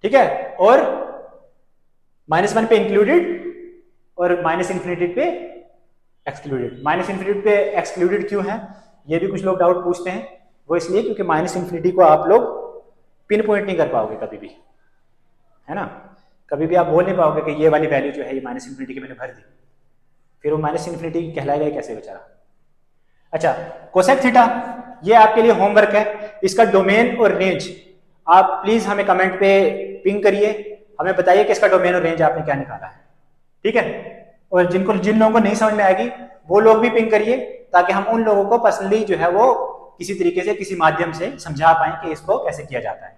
ठीक है, और -1 पे इंक्लूडेड और माइनस इन्फिनिटी पे एक्सक्लूडेड। माइनस इन्फिनिटी पे एक्सक्लूडेड क्यों है, ये भी कुछ लोग डाउट पूछते हैं। वो इसलिए क्योंकि माइनस इन्फिनिटी को आप लोग पिन पॉइंट नहीं कर पाओगे कभी भी। है ना। कभी भी आप बोल नहीं पाओगे कि ये वाली वैल्यू जो है ये माइनस इन्फिनिटी की मैंने भर दी, फिर वो माइनस इन्फिनिटी कहलाएगा कैसे बेचारा। अच्छा, कोसेक थीटा, ये आपके लिए होमवर्क है। इसका डोमेन और रेंज आप प्लीज हमें कमेंट पे पिंग करिए, हमें बताइए कि इसका डोमेन और रेंज आपने क्या निकाला है, ठीक है। और जिन लोगों को नहीं समझ में आएगी वो लोग भी पिंग करिए, ताकि हम उन लोगों को पर्सनली जो है वो किसी तरीके से किसी माध्यम से समझा पाए कि इसको कैसे किया जाता है।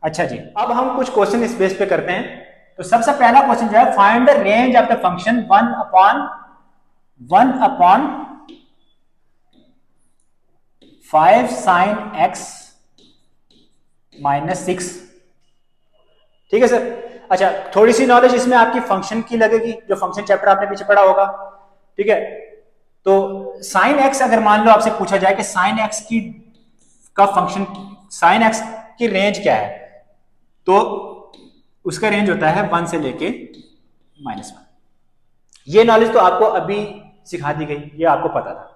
अच्छा जी, अब हम कुछ क्वेश्चन इस बेस पे करते हैं। तो सबसे पहला क्वेश्चन जो है, find the range of the function 1/1 5 sin x -6। ठीक है सर। अच्छा, थोड़ी सी नॉलेज इसमें आपकी फंक्शन की लगेगी, जो फंक्शन चैप्टर आपने पीछे पढ़ा होगा, ठीक है। तो sin x अगर मान लो आपसे पूछा जाए कि sin x का फंक्शन sin x की रेंज क्या है, तो उसका रेंज होता है 1 से लेके -1। ये नॉलेज तो आपको अभी सिखा दी गई, ये आपको पता था।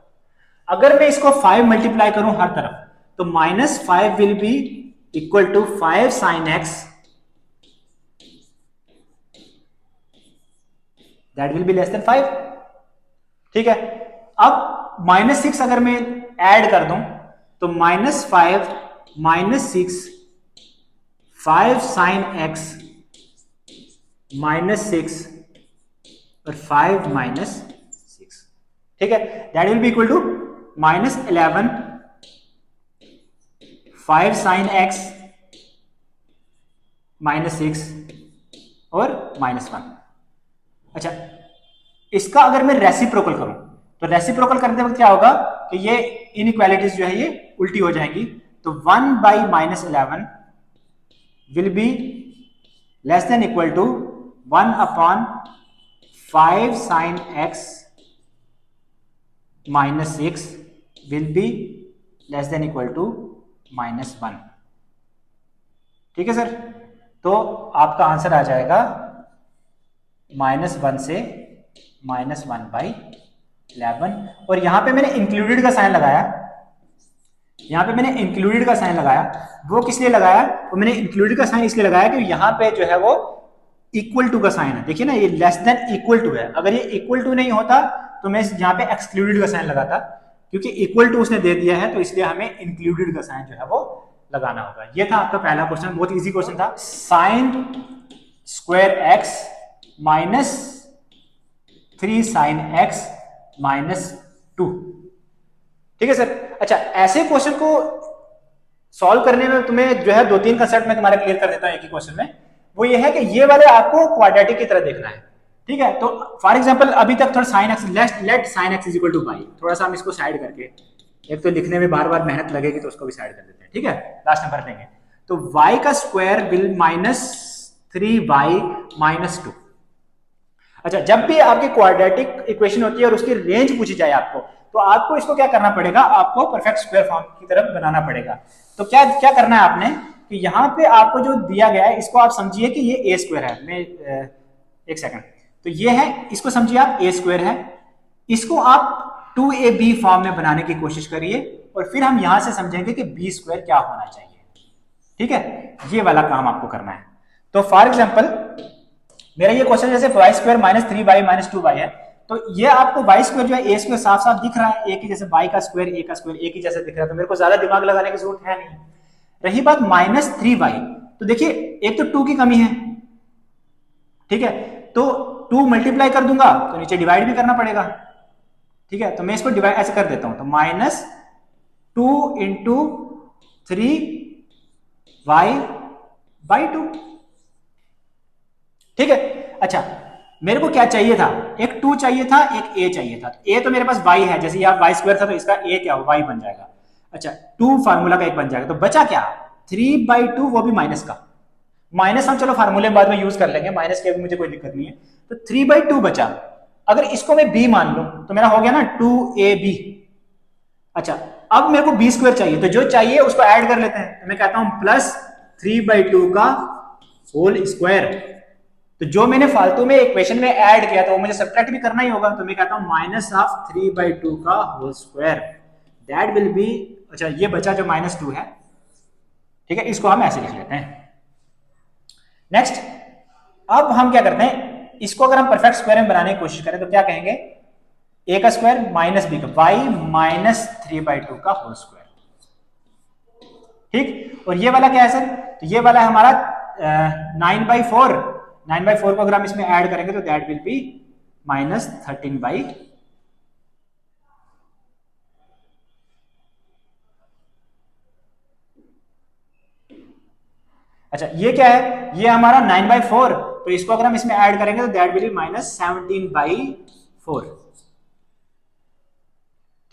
अगर मैं इसको 5 मल्टीप्लाई करूं हर तरफ, तो -5 will be equal to 5 sin x, that will be less than 5। ठीक है। अब -6 अगर मैं ऐड कर दूं, तो -5 -6 5 sin x -6 और 5 -6, ठीक है, that will be equal to -11 5 sin x -6 और -1। अच्छा, इसका अगर मैं रेसिप्रोकल करूं, तो रेसिप्रोकल करते वक्त क्या होगा कि ये इनइक्वालिटीज जो है ये उल्टी हो जाएंगी। तो 1/-11 will be less than equal to 1/5 sin x -6 will be less than equal to -1। ठीक है सर। तो आपका आंसर आ जाएगा -1 से -1/11। और यहां पे मैंने इंक्लूडेड का साइन लगाया, यहां पे मैंने इंक्लूडेड का साइन लगाया। वो किस लिए लगाया? वो मैंने इंक्लूडेड का साइन इसलिए लगाया कि यहां पे जो है वो इक्वल टू का साइन है। देखिए ना, ये लेस देन इक्वल टू है। अगर ये इक्वल टू नहीं होता तो मैं यहां पे एक्सक्लूडेड का साइन लगाता, क्योंकि इक्वल टू उसने दे दिया है तो इसलिए हमें इंक्लूडेड का साइन जो है वो लगाना होगा। ये था आपका पहला क्वेश्चन, बहुत इजी क्वेश्चन था। Sine square x -3 sin x -2। ठीक है सर। अच्छा, ऐसे क्वेश्चन को सॉल्व करने में तुम्हें जो है 2-3 कंसेप्ट में तुम्हारे क्लियर कर देता हूं एक ही क्वेश्चन में। वो ये है कि ये वाले आपको क्वाड्रेटिक की तरह देखना है, ठीक है। तो फॉर एग्जांपल अभी तक थोड़ा sin x, let sin x is equal to y, थोड़ा सा हम इसको साइड करके, एक तो लिखने में बार बार मेहनत लगेगी तो उसको भी साइड कर देते हैं, ठीक है, लास्ट नंबर लेंगे। तो y का स्क्वायर विल -3y -2। अच्छा, जब भी आपकी क्वाड्रेटिक इक्वेशन होती है और उसकी रेंज पूछी जाए आपको, तो आपको इसको क्या करना पड़ेगा, आपको परफेक्ट स्क्वायर फॉर्म की तरफ बनाना पड़ेगा। तो क्या क्या करना है आपने कि यहाँ पे आपको जो दिया गया है इसको आप समझिए कि ये ए स्क्वायर है। मैं एक सेकंड, तो ये है, इसको समझिए आप ए स्क्वायर है, इसको आप 2ab फॉर्म में बनाने की कोशिश करिए और फिर हम यहां से समझेंगे कि बी स्क्वायर क्या होना चाहिए। ठीक है, ये वाला काम आपको करना है। तो फॉर एग्जाम्पल मेरा ये क्वेश्चन जैसे y स्क्वायर -3y -2y है, तो ये आपको y स्क्वायर जो है ए स्क्वायर साफ साफ दिख रहा है, एक ही जैसे y का स्क्वायर a का स्क्वायर एक ही जैसे दिख रहा है, तो मेरे को ज्यादा दिमाग लगाने की जरूरत है नहीं। रही बात -3y, तो देखिए एक तो 2 की कमी है, ठीक है, तो 2 मल्टीप्लाई कर दूंगा तो नीचे डिवाइड भी करना पड़ेगा, ठीक है। तो मैं इसको डिवाइड ऐसे कर देता हूं, तो -2 × 3y/2। ठीक है। अच्छा, मेरे को क्या चाहिए था, एक 2 चाहिए था, एक a चाहिए था। a तो मेरे पास y है, जैसे यहाँ y स्क्वायर था तो इसका a क्या हो, y बन जाएगा। अच्छा, 2 फार्मूला का एक बन जाएगा, तो बचा क्या, 3/2, वो भी माइनस का। माइनस हम चलो फार्मूले बाद में यूज कर लेंगे, माइनस की अभी मुझे कोई दिक्कत नहीं है। तो 3/2 बचा, अगर इसको मैं b मान लूं तो मेरा हो गया ना 2ab। अच्छा, अब मेरे को b स्क्वायर चाहिए, तो जो चाहिए उसको ऐड कर लेते हैं। तो मैं कहता हूं प्लस 3/2 का होल स्क्वायर। तो जो मैंने फालतू में इक्वेशन में ऐड किया था वो मुझे सब्ट्रैक्ट भी करना ही होगा, तो मैं कहता हूं -3/2 का whole square, that will be. अच्छा, ये बचा जो -2 है, ठीक है, इसको हम ऐसे लिख लेते हैं। नेक्स्ट, अब हम क्या करते हैं, इसको अगर हम परफेक्ट स्क्वायर में बनाने की कोशिश करें तो क्या कहेंगे, ए का स्क्वायर माइनस बी का, वाई माइनस 3/2 का होल स्क्वायर। ठीक, और ये वाला क्या है सर, तो ये वाला है हमारा 9/4। 9/4 को अगर हम इसमें ऐड करेंगे तो दैट विल बी -13/। अच्छा ये क्या है, ये हमारा 9/4, तो इसको अगर हम इसमें ऐड करेंगे तो दैट विल बी -17/4।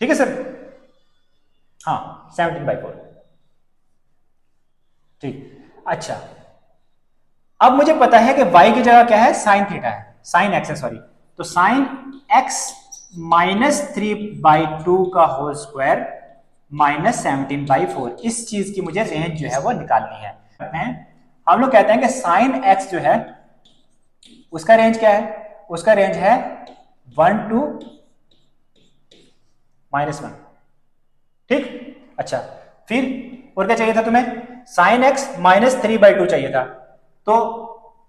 ठीक है सर, हाँ 17/4। ठीक, अच्छा अब मुझे पता है कि y की जगह क्या है, साइन थीटा है, साइन एक्स है सॉरी, तो साइन एक्स -3/2 का होल स्क्वायर -17/4, इस चीज की मुझे रेंज जो है वो निकालनी है। हम लोग कहते हैं कि साइन एक्स जो है उसका रेंज क्या है, उसका रेंज है 1 to -1। ठीक, अच्छा फिर और क्या चाहिए था तुम्हें, साइन एक्स -3/2 चाहिए था, तो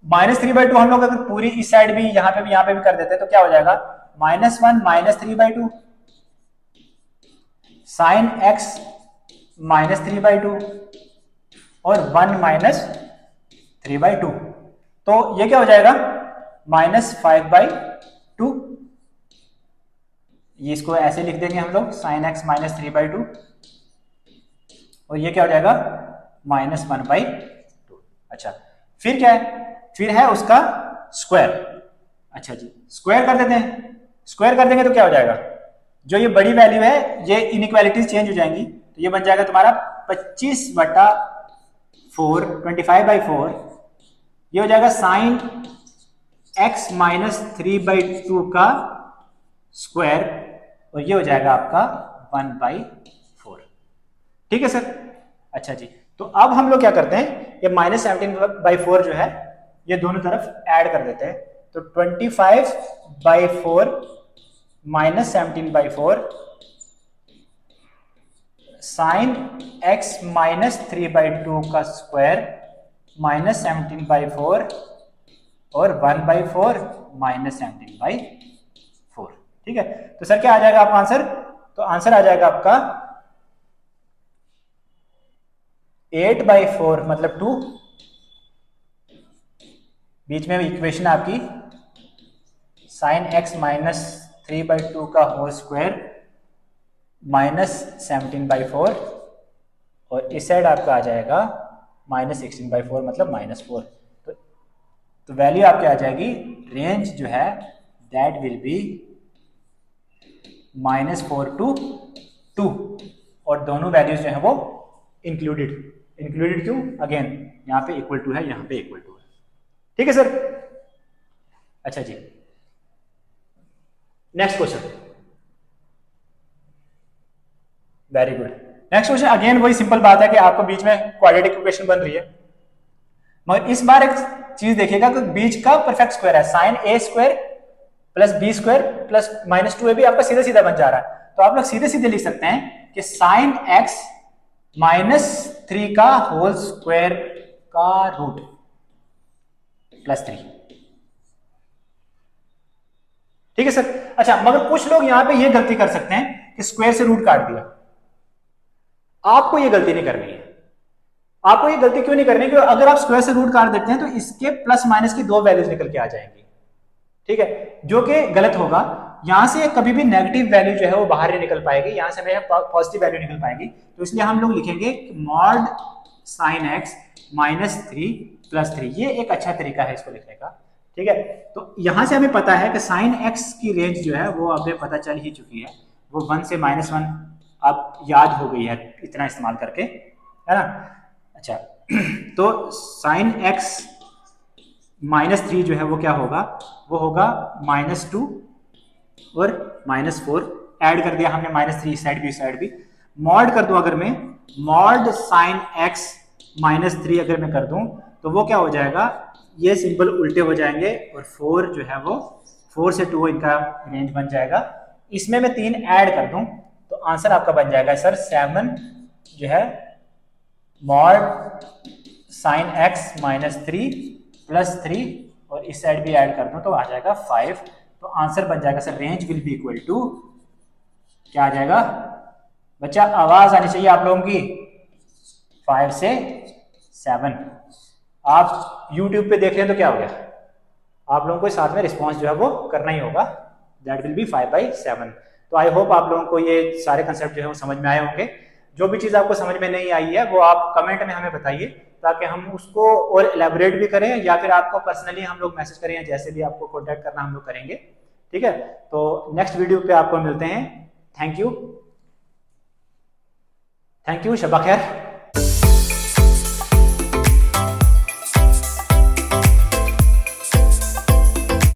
-3/2 हम लोग अगर पूरी इस साइड भी यहाँ पे भी कर देते तो क्या हो जाएगा, -1 -3/2 साइन एक्स -3/2 और 1 -3/2, तो ये क्या हो जाएगा -5/2। ये इसको ऐसे लिख देंगे हम लोग, साइन एक्स -3/2 और ये क्या हो जाएगा -1/2। अच्छा फिर क्या है, फिर है उसका स्क्वायर। अच्छा जी स्क्वायर कर देते हैं, स्क्वायर कर देंगे तो क्या हो जाएगा, जो ये बड़ी वैल्यू है ये इनइक्वालिटीज चेंज हो जाएंगी, तो ये बन जाएगा तुम्हारा 25/4 25/4, ये हो जाएगा साइन एक्स -3/2 का स्क्वायर और ये हो जाएगा आपका 1/4। ठीक है सर, अच्छा जी, तो अब हम लोग क्या करते हैं, ये -17/4 जो है ये दोनों तरफ ऐड कर देते हैं, तो 25/4 -17/4 साइन एक्स -3/2 का स्क्वायर -17/4 और 1/4 -17/4। ठीक है, तो सर क्या आ जाएगा आपका आंसर, तो आंसर आ जाएगा आपका 8/4 मतलब 2, बीच में इक्वेशन आपकी साइन एक्स -3/2 का होल स्क्वायर -17/4 और इस साइड आपका आ जाएगा -16/4 मतलब -4, तो वैल्यू आपकी आ जाएगी, रेंज जो है दैट विल बी -4 to 2 और दोनों वैल्यूज जो है वो इंक्लूडेड। इंक्लूडेड क्यों, अगेन यहाँ पे इक्वल टू है, यहाँ पे इक्वल टू है। ठीक है सर, अच्छा जी next question, very good. Next question again वही सिंपल बात है कि आपको बीच में क्वाड्रेटिक इक्वेशन बन रही है, मगर इस बार एक चीज देखिएगा कि बीच का परफेक्ट स्क्वायर है, sign A square plus B square plus -2ab आपका सीधा सीधा बन जा रहा है, तो आप लोग सीधे सीधे लिख सकते हैं कि साइन एक्स -3 का होल स्क्वायर का रूट +3। ठीक है सर, अच्छा मगर कुछ लोग यहां पे ये गलती कर सकते हैं कि स्क्वायर से रूट काट दिया, आपको ये गलती नहीं करनी है। आपको ये गलती क्यों नहीं करनी है, क्योंकि अगर आप स्क्वायर से रूट काट देते हैं तो इसके प्लस माइनस की दो वैल्यूज निकल के आ जाएंगी, ठीक है, जो कि गलत होगा। यहां से कभी भी नेगेटिव वैल्यू जो है वो बाहर नहीं निकल पाएगी, यहां से हमें पॉजिटिव वैल्यू निकल पाएगी, तो इसलिए हम लोग लिखेंगे मॉड साइन एक्स -3 +3, ये एक अच्छा तरीका है इसको लिखने का। ठीक है, तो यहां से हमें पता है कि साइन एक्स की रेंज जो है वो हमें पता चल ही चुकी है, वो 1 से -1 अब याद हो गई है इतना इस्तेमाल करके, है ना। अच्छा तो साइन एक्स -3 जो है वो क्या होगा, वो होगा -2 और -4 ऐड कर दिया हमने, -3 इस साइड भी इस साइड भी, मॉड कर दूं अगर मैं, मॉड साइन एक्स -3 अगर मैं कर दूं तो वो क्या हो जाएगा, ये सिंबल उल्टे हो जाएंगे और 4 जो है वो 4 से 2 इनका रेंज बन जाएगा, इसमें मैं 3 ऐड कर दूं तो आंसर आपका बन जाएगा सर 7 जो है मॉड साइन एक्स -3 +3 और इस साइड भी ऐड कर दूं तो आ जाएगा 5। तो आंसर बन जाएगा sir range will be equal to, क्या आ जाएगा बच्चा, आवाज आनी चाहिए आप लोगों की, 5 से 7। आप YouTube पे देख रहे हैं तो क्या हो गया, आप लोगों को साथ में रिस्पॉन्स जो है वो करना ही होगा, दैट विल बी 5/7। तो आई होप आप लोगों को ये सारे कंसेप्ट जो है वो समझ में आए होंगे। जो भी चीज़ आपको समझ में नहीं आई है वो आप कमेंट में हमें बताइए, ताकि हम उसको और एलेबोरेट भी करें, या फिर आपको पर्सनली हम लोग मैसेज करें, या जैसे भी आपको कॉन्टैक्ट करना हम लोग करेंगे। ठीक है, तो नेक्स्ट वीडियो पे आपको मिलते हैं। थैंक यू, शबा खैर।